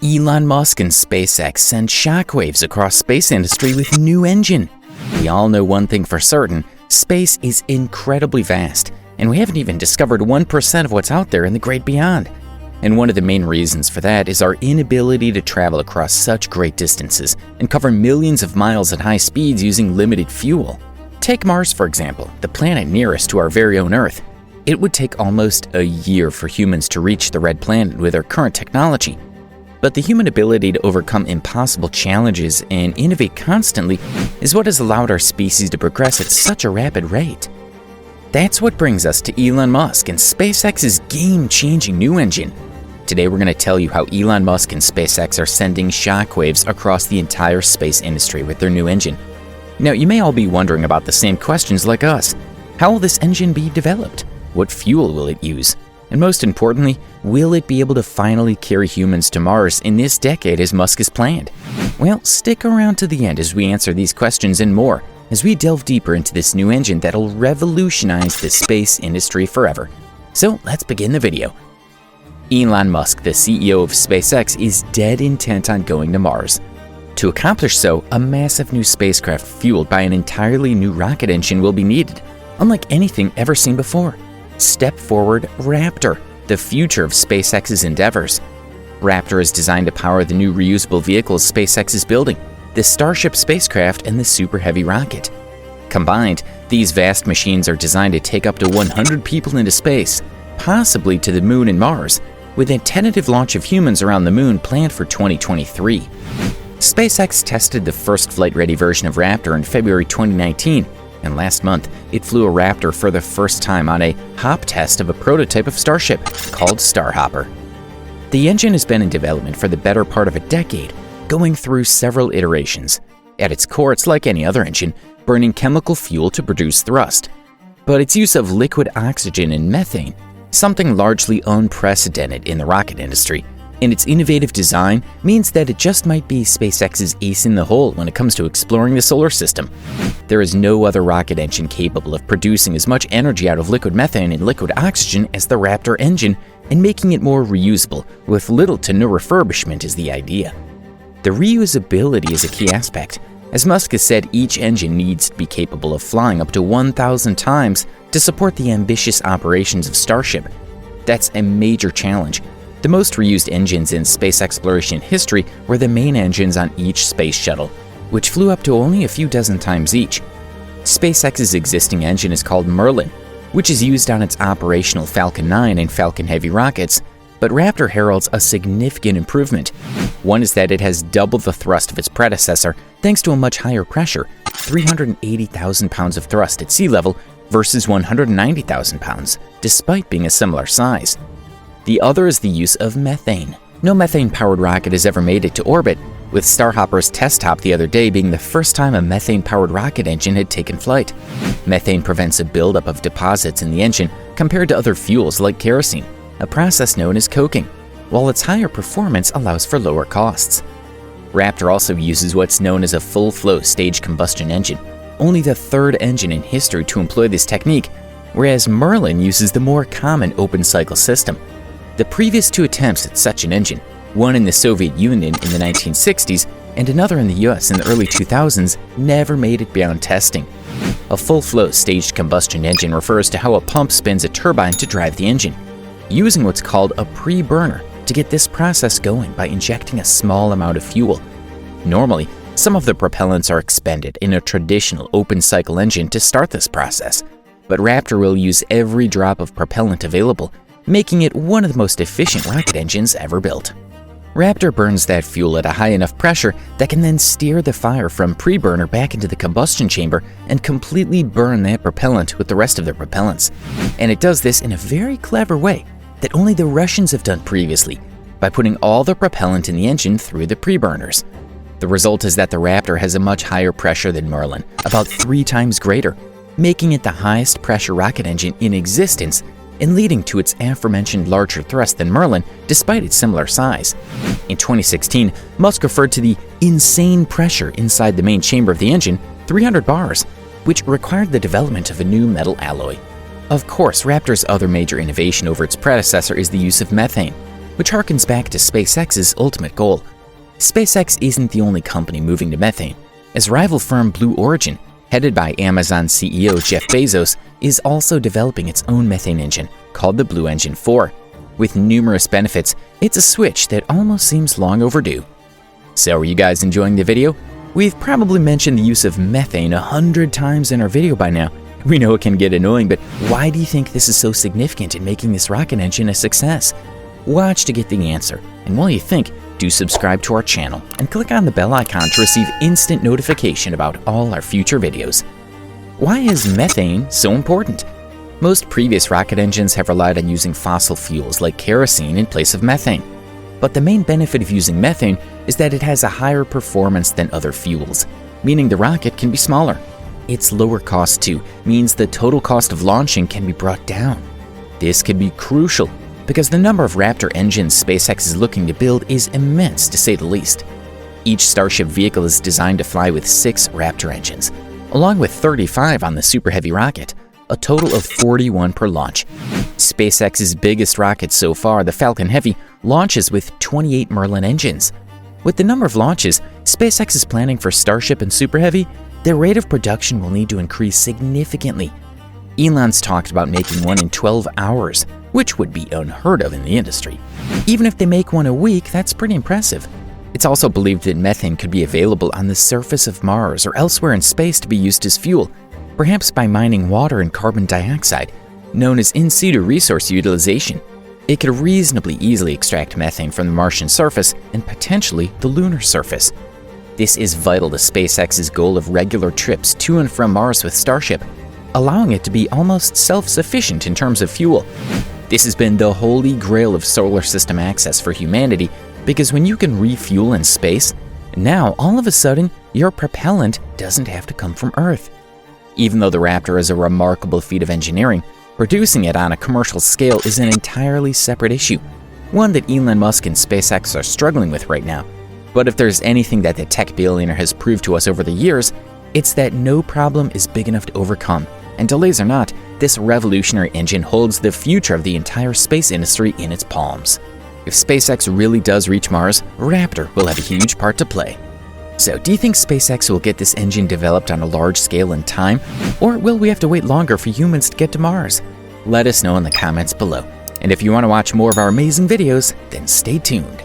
Elon Musk and SpaceX send shockwaves across space industry with new engine. We all know one thing for certain: space is incredibly vast, and we haven't even discovered 1% of what's out there in the great beyond. And one of the main reasons for that is our inability to travel across such great distances and cover millions of miles at high speeds using limited fuel. Take Mars, for example, the planet nearest to our very own Earth. It would take almost a year for humans to reach the red planet with our current technology. But the human ability to overcome impossible challenges and innovate constantly is what has allowed our species to progress at such a rapid rate. That's what brings us to Elon Musk and SpaceX's game-changing new engine. Today we're going to tell you how Elon Musk and SpaceX are sending shockwaves across the entire space industry with their new engine. Now, you may all be wondering about the same questions like us. How will this engine be developed? What fuel will it use? And most importantly, will it be able to finally carry humans to Mars in this decade as Musk has planned? Well, stick around to the end as we answer these questions and more, as we delve deeper into this new engine that'll revolutionize the space industry forever. So let's begin the video. Elon Musk, the CEO of SpaceX, is dead intent on going to Mars. To accomplish so, a massive new spacecraft fueled by an entirely new rocket engine will be needed, unlike anything ever seen before. Step forward Raptor, the future of SpaceX's endeavors. Raptor is designed to power the new reusable vehicles SpaceX is building, the Starship spacecraft and the Super Heavy rocket. Combined, these vast machines are designed to take up to 100 people into space, possibly to the Moon and Mars, with a tentative launch of humans around the Moon planned for 2023. SpaceX tested the first flight-ready version of Raptor in February 2019, and last month, it flew a Raptor for the first time on a hop test of a prototype of Starship called Starhopper. The engine has been in development for the better part of a decade, going through several iterations. At its core, it's like any other engine, burning chemical fuel to produce thrust. But its use of liquid oxygen and methane, something largely unprecedented in the rocket industry, and its innovative design means that it just might be SpaceX's ace in the hole when it comes to exploring the solar system. There is no other rocket engine capable of producing as much energy out of liquid methane and liquid oxygen as the Raptor engine, and making it more reusable with little to no refurbishment is the idea. The reusability is a key aspect. As Musk has said, each engine needs to be capable of flying up to 1,000 times to support the ambitious operations of Starship. That's a major challenge. The most reused engines in space exploration history were the main engines on each space shuttle, which flew up to only a few dozen times each. SpaceX's existing engine is called Merlin, which is used on its operational Falcon 9 and Falcon Heavy rockets, but Raptor heralds a significant improvement. One is that it has double the thrust of its predecessor thanks to a much higher pressure, 380,000 pounds of thrust at sea level versus 190,000 pounds, despite being a similar size. The other is the use of methane. No methane-powered rocket has ever made it to orbit, with Starhopper's test hop the other day being the first time a methane-powered rocket engine had taken flight. Methane prevents a buildup of deposits in the engine compared to other fuels like kerosene, a process known as coking, while its higher performance allows for lower costs. Raptor also uses what's known as a full-flow staged combustion engine, only the third engine in history to employ this technique, whereas Merlin uses the more common open-cycle system. The previous two attempts at such an engine, one in the Soviet Union in the 1960s and another in the US in the early 2000s, never made it beyond testing. A full-flow staged combustion engine refers to how a pump spins a turbine to drive the engine, using what's called a pre-burner to get this process going by injecting a small amount of fuel. Normally, some of the propellants are expended in a traditional open-cycle engine to start this process, but Raptor will use every drop of propellant available, making it one of the most efficient rocket engines ever built. Raptor burns that fuel at a high enough pressure that can then steer the fire from pre-burner back into the combustion chamber and completely burn that propellant with the rest of the propellants. And it does this in a very clever way that only the Russians have done previously, by putting all the propellant in the engine through the pre-burners. The result is that the Raptor has a much higher pressure than Merlin, about 3 times greater, making it the highest pressure rocket engine in existence and leading to its aforementioned larger thrust than Merlin despite its similar size. In 2016, Musk referred to the insane pressure inside the main chamber of the engine, 300 bars, which required the development of a new metal alloy. Of course, Raptor's other major innovation over its predecessor is the use of methane, which harkens back to SpaceX's ultimate goal. SpaceX isn't the only company moving to methane, as rival firm Blue Origin, headed by Amazon CEO Jeff Bezos, is also developing its own methane engine called the Blue Engine 4. With numerous benefits, it's a switch that almost seems long overdue. So are you guys enjoying the video? We've probably mentioned the use of methane 100 times in our video by now. We know it can get annoying, but why do you think this is so significant in making this rocket engine a success? Watch to get the answer, and while you think, do subscribe to our channel and click on the bell icon to receive instant notification about all our future videos. Why is methane so important? Most previous rocket engines have relied on using fossil fuels like kerosene in place of methane. But the main benefit of using methane is that it has a higher performance than other fuels, meaning the rocket can be smaller. Its lower cost too means the total cost of launching can be brought down. This could be crucial because the number of Raptor engines SpaceX is looking to build is immense, to say the least. Each Starship vehicle is designed to fly with 6 Raptor engines, along with 35 on the Super Heavy rocket, a total of 41 per launch. SpaceX's biggest rocket so far, the Falcon Heavy, launches with 28 Merlin engines. With the number of launches SpaceX is planning for Starship and Super Heavy, their rate of production will need to increase significantly. Elon's talked about making one in 12 hours, which would be unheard of in the industry. Even if they make one a week, that's pretty impressive. It's also believed that methane could be available on the surface of Mars or elsewhere in space to be used as fuel, perhaps by mining water and carbon dioxide, known as in situ resource utilization. It could reasonably easily extract methane from the Martian surface and potentially the lunar surface. This is vital to SpaceX's goal of regular trips to and from Mars with Starship, allowing it to be almost self-sufficient in terms of fuel. This has been the holy grail of solar system access for humanity, because when you can refuel in space, now all of a sudden your propellant doesn't have to come from Earth. Even though the Raptor is a remarkable feat of engineering, producing it on a commercial scale is an entirely separate issue, one that Elon Musk and SpaceX are struggling with right now. But if there's anything that the tech billionaire has proved to us over the years, it's that no problem is big enough to overcome. And delays or not, this revolutionary engine holds the future of the entire space industry in its palms. If SpaceX really does reach Mars, Raptor will have a huge part to play. So, do you think SpaceX will get this engine developed on a large scale in time, or will we have to wait longer for humans to get to Mars? Let us know in the comments below. And if you want to watch more of our amazing videos, then stay tuned.